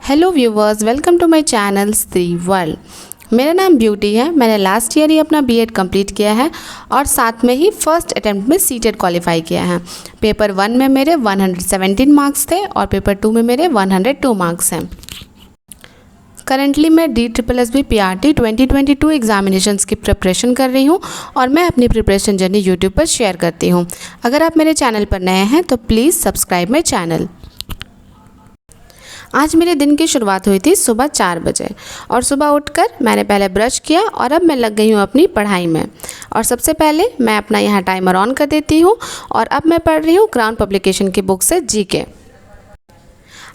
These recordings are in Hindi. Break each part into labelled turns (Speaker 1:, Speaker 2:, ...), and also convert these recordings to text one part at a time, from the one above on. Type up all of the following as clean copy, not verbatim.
Speaker 1: Hello viewers, welcome to my channel Stree world. मेरा नाम ब्यूटी है। मैंने लास्ट ईयर ही अपना बीएड कंप्लीट किया है और साथ में ही फर्स्ट अटेम्प्ट में सीटेट क्वालिफाई किया है। पेपर 1 में मेरे 117 मार्क्स थे और पेपर 2 में मेरे 102 मार्क्स हैं। करंटली मैं DSSB PRT 2022 एग्जामिनेशंस की प्रिपरेशन कर रही हूँ और मैं अपनी प्रिपरेशन जर्नी यूट्यूब पर शेयर करती हूँ। अगर आप मेरे चैनल पर नए हैं तो प्लीज़ सब्सक्राइब माई चैनल। आज मेरे दिन की शुरुआत हुई थी सुबह 4 बजे और सुबह उठकर मैंने पहले ब्रश किया और अब मैं लग गई हूँ अपनी पढ़ाई में। और सबसे पहले मैं अपना यहाँ टाइमर ऑन कर देती हूँ और अब मैं पढ़ रही हूँ क्राउन पब्लिकेशन की बुक से जीके।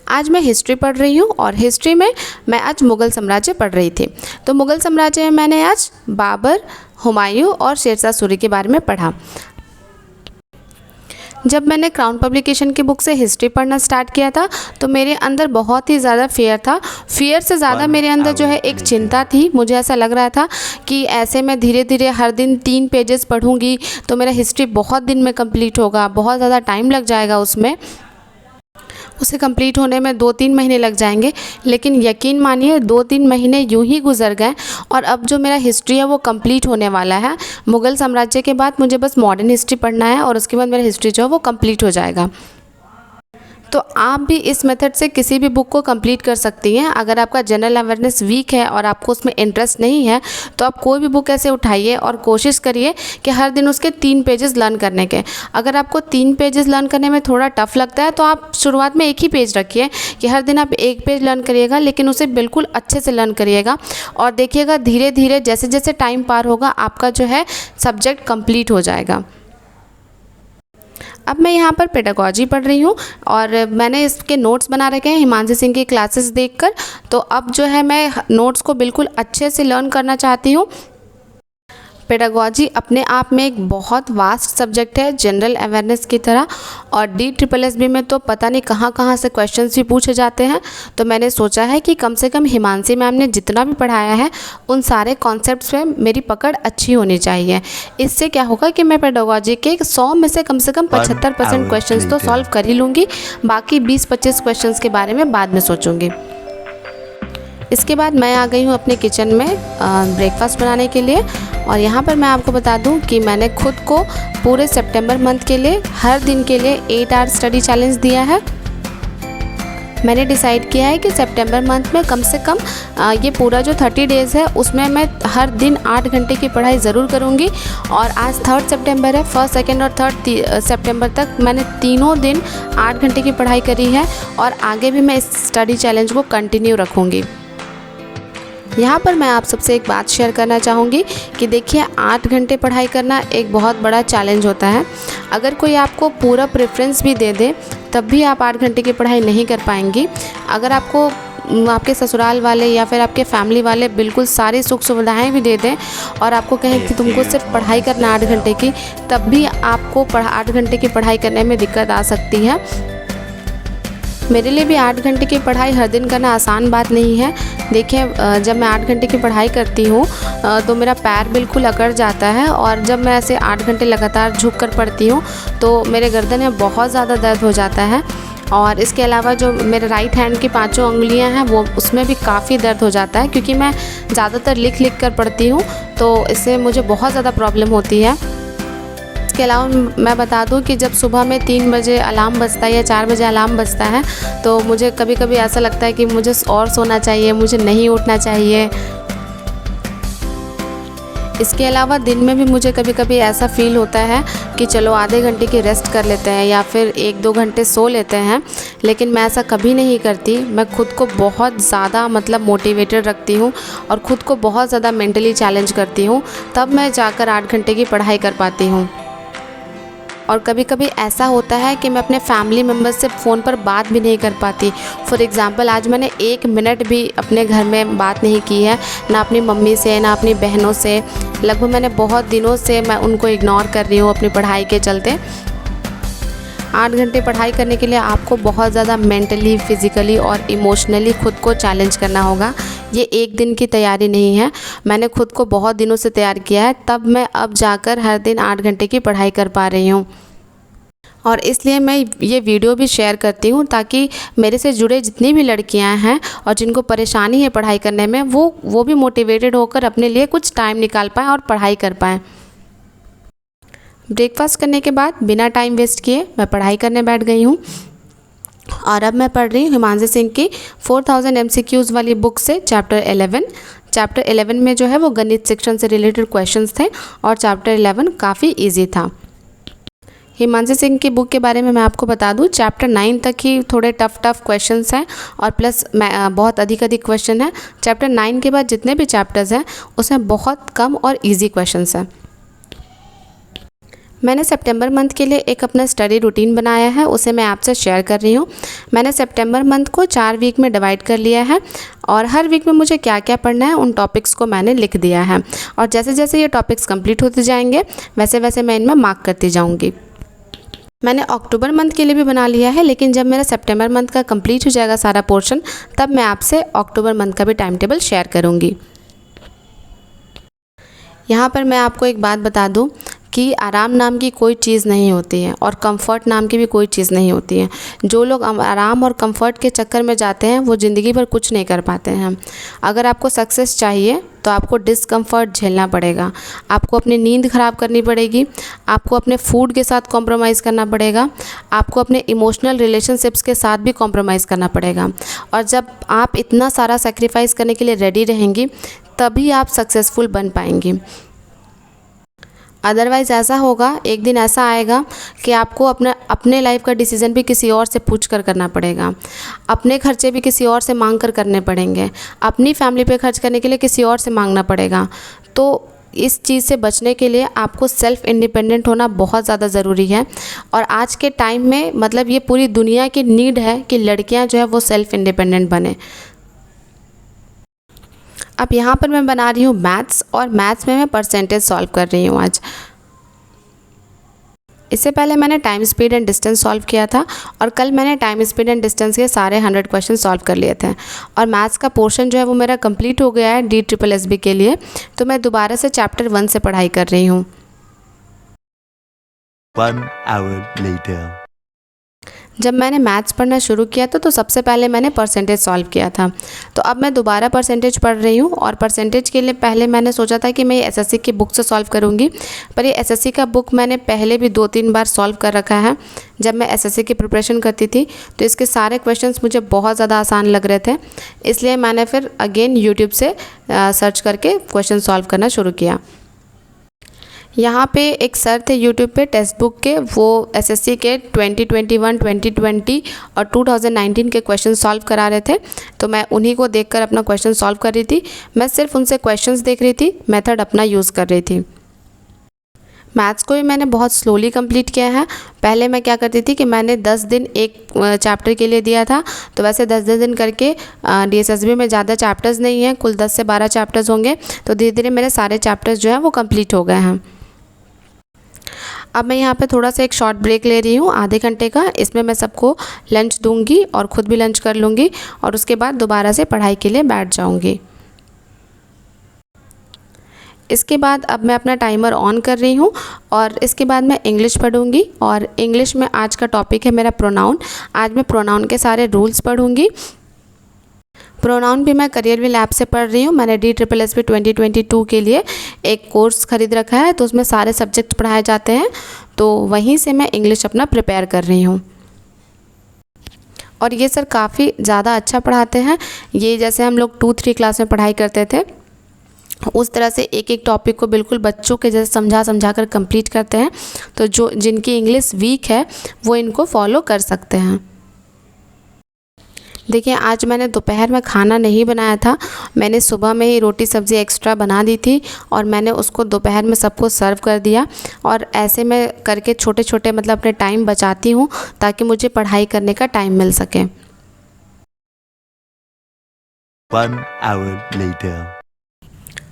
Speaker 1: आज मैं हिस्ट्री पढ़ रही हूँ और हिस्ट्री में मैं आज मुग़ल साम्राज्य पढ़ रही थी। तो मुग़ल साम्राज्य में मैंने आज बाबर, हुमायूं और शेरशाह सूरी के बारे में पढ़ा। जब मैंने क्राउन पब्लिकेशन की बुक से हिस्ट्री पढ़ना स्टार्ट किया था तो मेरे अंदर बहुत ही ज़्यादा फियर था। फियर से ज़्यादा मेरे अंदर जो है एक चिंता थी। मुझे ऐसा लग रहा था कि ऐसे मैं धीरे धीरे हर दिन 3 पेजेस पढ़ूंगी तो मेरा हिस्ट्री बहुत दिन में कंप्लीट होगा, बहुत ज़्यादा टाइम लग जाएगा उसमें, उसे कंप्लीट होने में 2-3 महीने लग जाएंगे। लेकिन यकीन मानिए 2-3 महीने यूं ही गुजर गए और अब जो मेरा हिस्ट्री है वो कंप्लीट होने वाला है। मुग़ल साम्राज्य के बाद मुझे बस मॉडर्न हिस्ट्री पढ़ना है और उसके बाद मेरा हिस्ट्री जो है वो कंप्लीट हो जाएगा। तो आप भी इस मेथड से किसी भी बुक को कंप्लीट कर सकती हैं। अगर आपका जनरल अवेयरनेस वीक है और आपको उसमें इंटरेस्ट नहीं है तो आप कोई भी बुक ऐसे उठाइए और कोशिश करिए कि हर दिन उसके 3 पेजेस लर्न करने के। अगर आपको 3 पेजेस लर्न करने में थोड़ा टफ लगता है तो आप शुरुआत में एक ही पेज रखिए कि हर दिन आप 1 पेज लर्न करिएगा, लेकिन उसे बिल्कुल अच्छे से लर्न करिएगा और देखिएगा धीरे धीरे जैसे जैसे टाइम पार होगा आपका जो है सब्जेक्ट कंप्लीट हो जाएगा। अब मैं यहाँ पर पेडागॉजी पढ़ रही हूँ और मैंने इसके नोट्स बना रखे हैं हिमांशु सिंह की क्लासेस देखकर। तो अब जो है मैं नोट्स को बिल्कुल अच्छे से लर्न करना चाहती हूँ। पेडागॉजी अपने आप में एक बहुत वास्ट सब्जेक्ट है जनरल अवेयरनेस की तरह और DSSB में तो पता नहीं कहाँ कहाँ से क्वेश्चंस भी पूछे जाते हैं। तो मैंने सोचा है कि कम से कम हिमांशी मैम ने जितना भी पढ़ाया है उन सारे कॉन्सेप्ट्स पे मेरी पकड़ अच्छी होनी चाहिए। इससे क्या होगा कि मैं पेडागॉजी के 100 में से कम 75% क्वेश्चंस तो सॉल्व कर ही लूँगी, बाकी 20-25 क्वेश्चंस के बारे में बाद में सोचूँगी। इसके बाद मैं आ गई हूँ अपने किचन में ब्रेकफास्ट बनाने के लिए और यहाँ पर मैं आपको बता दूँ कि मैंने खुद को पूरे सितंबर मंथ के लिए हर दिन के लिए 8 आवर स्टडी चैलेंज दिया है। मैंने डिसाइड किया है कि सितंबर मंथ में कम से कम ये पूरा जो 30 डेज़ है उसमें मैं हर दिन 8 घंटे की पढ़ाई ज़रूर करूँगी। और आज 3 सितंबर है, 1, 2 और 3 सितंबर तक मैंने तीनों दिन 8 घंटे की पढ़ाई करी है और आगे भी मैं इस स्टडी चैलेंज को कंटिन्यू रखूँगी। यहाँ पर मैं आप सबसे एक बात शेयर करना चाहूँगी कि देखिए 8 घंटे पढ़ाई करना एक बहुत बड़ा चैलेंज होता है। अगर कोई आपको पूरा प्रेफरेंस भी दे दे तब भी आप 8 घंटे की पढ़ाई नहीं कर पाएंगी। अगर आपको आपके ससुराल वाले या फिर आपके फैमिली वाले बिल्कुल सारी सुख सुविधाएं भी दे दें और आपको कहें कि तुमको सिर्फ पढ़ाई करना 8 घंटे की, तब भी आपको 8 घंटे की पढ़ाई करने में दिक्कत आ सकती है। मेरे लिए भी 8 घंटे की पढ़ाई हर दिन करना आसान बात नहीं है। देखिए जब मैं 8 घंटे की पढ़ाई करती हूँ तो मेरा पैर बिल्कुल अकड़ जाता है और जब मैं ऐसे 8 घंटे लगातार झुक कर पढ़ती हूँ तो मेरे गर्दन में बहुत ज़्यादा दर्द हो जाता है। और इसके अलावा जो मेरे राइट हैंड की 5 उंगलियां हैं वो उसमें भी काफ़ी दर्द हो जाता है, क्योंकि मैं ज़्यादातर लिख कर पढ़ती हूँ तो इससे मुझे बहुत ज़्यादा प्रॉब्लम होती है। इसके अलावा मैं बता दूं कि जब सुबह में 3 बजे अलार्म बजता है या 4 बजे अलार्म बजता है तो मुझे कभी कभी ऐसा लगता है कि मुझे और सोना चाहिए, मुझे नहीं उठना चाहिए। इसके अलावा दिन में भी मुझे कभी कभी ऐसा फील होता है कि चलो आधे घंटे की रेस्ट कर लेते हैं या फिर 1-2 घंटे सो लेते हैं, लेकिन मैं ऐसा कभी नहीं करती। मैं खुद को बहुत ज़्यादा मोटिवेटेड रखती हूँ और ख़ुद को बहुत ज़्यादा मेंटली चैलेंज करती हूँ, तब मैं जाकर 8 घंटे की पढ़ाई कर पाती हूँ। और कभी कभी ऐसा होता है कि मैं अपने फैमिली मेम्बर्स से फ़ोन पर बात भी नहीं कर पाती। फॉर एग्ज़ाम्पल आज मैंने 1 मिनट भी अपने घर में बात नहीं की है, ना अपनी मम्मी से ना अपनी बहनों से। लगभग मैंने बहुत दिनों से मैं उनको इग्नोर कर रही हूँ अपनी पढ़ाई के चलते। 8 घंटे पढ़ाई करने के लिए आपको बहुत ज़्यादा मेंटली, फिज़िकली और इमोशनली खुद को चैलेंज करना होगा। ये एक दिन की तैयारी नहीं है, मैंने खुद को बहुत दिनों से तैयार किया है, तब मैं अब जाकर हर दिन 8 घंटे की पढ़ाई कर पा रही हूँ। और इसलिए मैं ये वीडियो भी शेयर करती हूँ ताकि मेरे से जुड़े जितनी भी लड़कियाँ हैं और जिनको परेशानी है पढ़ाई करने में वो भी मोटिवेटेड होकर अपने लिए कुछ टाइम निकाल पाएँ और पढ़ाई कर पाएँ। ब्रेकफास्ट करने के बाद बिना टाइम वेस्ट किए मैं पढ़ाई करने बैठ गई हूँ और अब मैं पढ़ रही हूँ हिमांशु सिंह की 4000 MCQs वाली बुक से चैप्टर 11। चैप्टर 11 में जो है वो गणित सेक्शन से रिलेटेड क्वेश्चंस थे और चैप्टर 11 काफ़ी इजी था। हिमांशु सिंह की बुक के बारे में मैं आपको बता दूं, चैप्टर 9 तक ही थोड़े टफ क्वेश्चंस हैं और प्लस बहुत अधिक क्वेश्चन है। चैप्टर 9 के बाद जितने भी चैप्टर्स हैं उसमें बहुत कम और इजी क्वेश्चंस हैं। मैंने सितंबर मंथ के लिए एक अपना स्टडी रूटीन बनाया है, उसे मैं आपसे शेयर कर रही हूँ। मैंने सितंबर मंथ को 4 वीक में डिवाइड कर लिया है और हर वीक में मुझे क्या क्या पढ़ना है उन टॉपिक्स को मैंने लिख दिया है और जैसे जैसे ये टॉपिक्स कंप्लीट होते जाएंगे वैसे वैसे मैं इनमें मार्क करती जाऊँगी। मैंने अक्टूबर मंथ के लिए भी बना लिया है, लेकिन जब मेरा सितंबर मंथ का कंप्लीट हो जाएगा सारा पोर्शन तब मैं आपसे अक्टूबर मंथ का भी टाइम टेबल शेयर करूँगी। यहाँ पर मैं आपको एक बात बता दूँ कि आराम नाम की कोई चीज़ नहीं होती है और कंफर्ट नाम की भी कोई चीज़ नहीं होती है। जो लोग आराम और कंफर्ट के चक्कर में जाते हैं वो ज़िंदगी भर कुछ नहीं कर पाते हैं। अगर आपको सक्सेस चाहिए तो आपको डिस्कम्फर्ट झेलना पड़ेगा, आपको अपनी नींद ख़राब करनी पड़ेगी, आपको अपने फूड के साथ कॉम्प्रोमाइज़ करना पड़ेगा, आपको अपने इमोशनल रिलेशनशिप्स के साथ भी कॉम्प्रोमाइज़ करना पड़ेगा। और जब आप इतना सारा सेक्रीफाइस करने के लिए रेडी रहेंगी तभी आप सक्सेसफुल बन पाएंगी। अदरवाइज़ ऐसा होगा, एक दिन ऐसा आएगा कि आपको अपने लाइफ का डिसीज़न भी किसी और से पूछ कर करना पड़ेगा, अपने खर्चे भी किसी और से मांग कर करने पड़ेंगे, अपनी फैमिली पे खर्च करने के लिए किसी और से मांगना पड़ेगा। तो इस चीज़ से बचने के लिए आपको सेल्फ़ इंडिपेंडेंट होना बहुत ज़्यादा ज़रूरी है और आज के टाइम में मतलब ये पूरी दुनिया की नीड है कि लड़कियां जो है वो सेल्फ़ इंडिपेंडेंट बने। अब यहाँ पर मैं बना रही हूँ मैथ्स और मैथ्स में मैं परसेंटेज सॉल्व कर रही हूँ आज। इससे पहले मैंने time speed and distance solve किया था और कल मैंने टाइम स्पीड एंड डिस्टेंस के सारे 100 क्वेश्चन सॉल्व कर लिए थे और मैथ्स का पोर्शन जो है वो मेरा कंप्लीट हो गया है DSSB के लिए। तो मैं दोबारा से चैप्टर 1 से पढ़ाई कर रही हूँ।
Speaker 2: 1 hour later.
Speaker 1: जब मैंने मैथ्स पढ़ना शुरू किया था तो सबसे पहले मैंने परसेंटेज सॉल्व किया था। तो अब मैं दोबारा परसेंटेज पढ़ रही हूँ और परसेंटेज के लिए पहले मैंने सोचा था कि मैं ये SSC की बुक से सॉल्व करूँगी, पर ये SSC का बुक मैंने पहले भी 2-3 बार सॉल्व कर रखा है। जब मैं SSC की प्रिपरेशन करती थी तो इसके सारे क्वेश्चंस मुझे बहुत ज़्यादा आसान लग रहे थे, इसलिए मैंने फिर अगेन यूट्यूब से सर्च करके क्वेश्चन सॉल्व करना शुरू किया। यहाँ पे एक सर थे यूट्यूब पे टेक्स्ट बुक के, वो SSC के 2021, 2020 और 2019 के क्वेश्चन सॉल्व करा रहे थे। तो मैं उन्हीं को देखकर अपना क्वेश्चन सॉल्व कर रही थी। मैं सिर्फ उनसे क्वेश्चंस देख रही थी, मेथड अपना यूज़ कर रही थी। मैथ्स को भी मैंने बहुत स्लोली कंप्लीट किया है। पहले मैं क्या करती थी कि मैंने 10 दिन एक चैप्टर के लिए दिया था, तो वैसे 10-10 दिन करके DSSB में ज़्यादा चैप्टर्स नहीं हैं, कुल 10 से 12 चैप्टर्स होंगे। तो धीरे धीरे मेरे सारे चैप्टर्स जो हैं वो कंप्लीट हो गए हैं। अब मैं यहाँ पे थोड़ा सा एक शॉर्ट ब्रेक ले रही हूँ आधे घंटे का। इसमें मैं सबको लंच दूँगी और ख़ुद भी लंच कर लूँगी और उसके बाद दोबारा से पढ़ाई के लिए बैठ जाऊँगी। इसके बाद अब मैं अपना टाइमर ऑन कर रही हूँ और इसके बाद मैं इंग्लिश पढ़ूँगी और इंग्लिश में आज का टॉपिक है मेरा प्रोनाउन। आज मैं प्रोनाउन के सारे रूल्स पढ़ूँगी। प्रोनाउन भी मैं करियर विल ऐप से पढ़ रही हूँ। मैंने DSSB 2022 के लिए एक कोर्स ख़रीद रखा है, तो उसमें सारे सब्जेक्ट पढ़ाए जाते हैं, तो वहीं से मैं इंग्लिश अपना प्रिपेयर कर रही हूँ। और ये सर काफ़ी ज़्यादा अच्छा पढ़ाते हैं। ये जैसे हम लोग 2-3 क्लास में पढ़ाई करते थे उस तरह से एक एक टॉपिक को बिल्कुल बच्चों के जैसे समझा कर कंप्लीट करते हैं। तो जो जिनकी इंग्लिश वीक है वो इनको फॉलो कर सकते हैं। देखिए, आज मैंने दोपहर में खाना नहीं बनाया था। मैंने सुबह में ही रोटी सब्ज़ी एक्स्ट्रा बना दी थी और मैंने उसको दोपहर में सबको सर्व कर दिया। और ऐसे मैं करके छोटे छोटे मतलब अपने टाइम बचाती हूँ ताकि मुझे पढ़ाई करने का टाइम मिल सके।
Speaker 2: 1 hour later.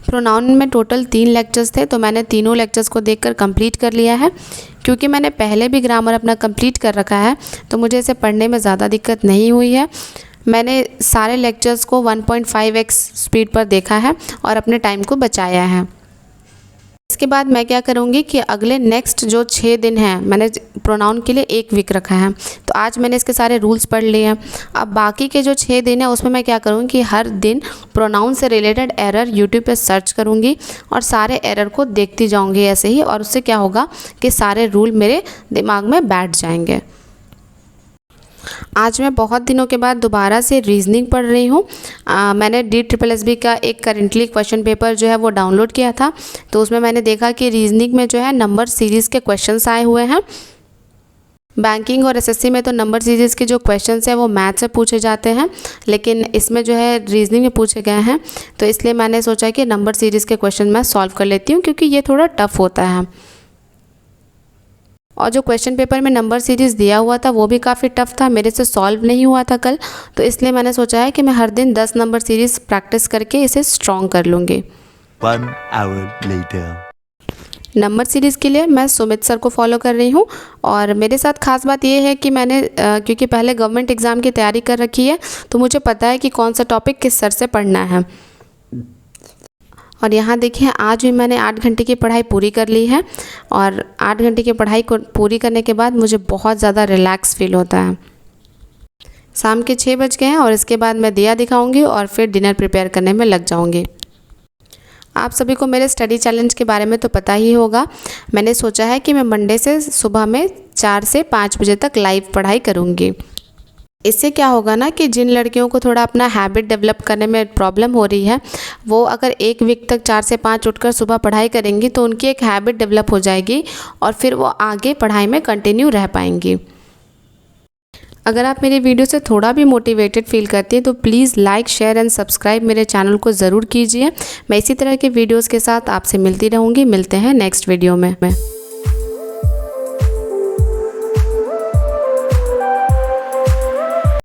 Speaker 1: प्रोनाउन में टोटल 3 लेक्चर्स थे, तो मैंने तीनों लेक्चर्स को देखकर कंप्लीट कर लिया है। क्योंकि मैंने पहले भी ग्रामर अपना कंप्लीट कर रखा है तो मुझे इसे पढ़ने में ज़्यादा दिक्कत नहीं हुई है। मैंने सारे लेक्चर्स को 1.5x स्पीड पर देखा है और अपने टाइम को बचाया है। इसके बाद मैं क्या करूँगी कि अगले नेक्स्ट जो 6 दिन हैं, मैंने प्रोनाउन के लिए 1 वीक रखा है, तो आज मैंने इसके सारे रूल्स पढ़ लिए हैं। अब बाकी के जो 6 दिन हैं उसमें मैं क्या करूँगी कि हर दिन प्रोनाउन से रिलेटेड एरर यूट्यूब पे सर्च करूँगी और सारे एरर को देखती जाऊँगी ऐसे ही, और उससे क्या होगा कि सारे रूल मेरे दिमाग में बैठ जाएंगे। आज मैं बहुत दिनों के बाद दोबारा से रीजनिंग पढ़ रही हूँ। मैंने DSSB का एक करेंटली क्वेश्चन पेपर जो है वो डाउनलोड किया था, तो उसमें मैंने देखा कि रीजनिंग में जो है नंबर सीरीज़ के क्वेश्चंस आए हुए हैं। बैंकिंग और SSC में तो नंबर सीरीज़ के जो क्वेश्चंस हैं वो मैथ से पूछे जाते हैं, लेकिन इसमें जो है रीजनिंग में पूछे गए हैं, तो इसलिए मैंने सोचा कि नंबर सीरीज़ के क्वेश्चन मैं सॉल्व कर लेती हूँ, क्योंकि ये थोड़ा टफ होता है। और जो क्वेश्चन पेपर में नंबर सीरीज़ दिया हुआ था वो भी काफ़ी टफ था, मेरे से सॉल्व नहीं हुआ था कल, तो इसलिए मैंने सोचा है कि मैं हर दिन 10 नंबर सीरीज़ प्रैक्टिस करके इसे स्ट्रॉन्ग कर लूँगी।
Speaker 2: 1 hour later.
Speaker 1: नंबर सीरीज़ के लिए मैं सुमित सर को फॉलो कर रही हूँ, और मेरे साथ ख़ास बात ये है कि मैंने क्योंकि पहले गवर्नमेंट एग्ज़ाम की तैयारी कर रखी है, तो मुझे पता है कि कौन सा टॉपिक किस सर से पढ़ना है। और यहाँ देखिए, आज भी मैंने 8 घंटे की पढ़ाई पूरी कर ली है, और 8 घंटे की पढ़ाई को पूरी करने के बाद मुझे बहुत ज़्यादा रिलैक्स फील होता है। शाम के 6 बज गए हैं और इसके बाद मैं दिया दिखाऊंगी और फिर डिनर प्रिपेयर करने में लग जाऊंगी। आप सभी को मेरे स्टडी चैलेंज के बारे में तो पता ही होगा। मैंने सोचा है कि मैं मंडे से सुबह में 4 से 5 बजे तक लाइव पढ़ाई करूँगी। इससे क्या होगा ना कि जिन लड़कियों को थोड़ा अपना हैबिट डेवलप करने में प्रॉब्लम हो रही है, वो अगर 1 वीक तक 4 से 5 उठकर सुबह पढ़ाई करेंगी तो उनकी एक हैबिट डेवलप हो जाएगी और फिर वो आगे पढ़ाई में कंटिन्यू रह पाएंगी। अगर आप मेरी वीडियो से थोड़ा भी मोटिवेटेड फील करती हैं तो please like, share and subscribe मेरे चैनल को ज़रूर कीजिए। मैं इसी तरह के वीडियोज़ के साथ आपसे मिलती रहूँगी। मिलते हैं नेक्स्ट वीडियो में।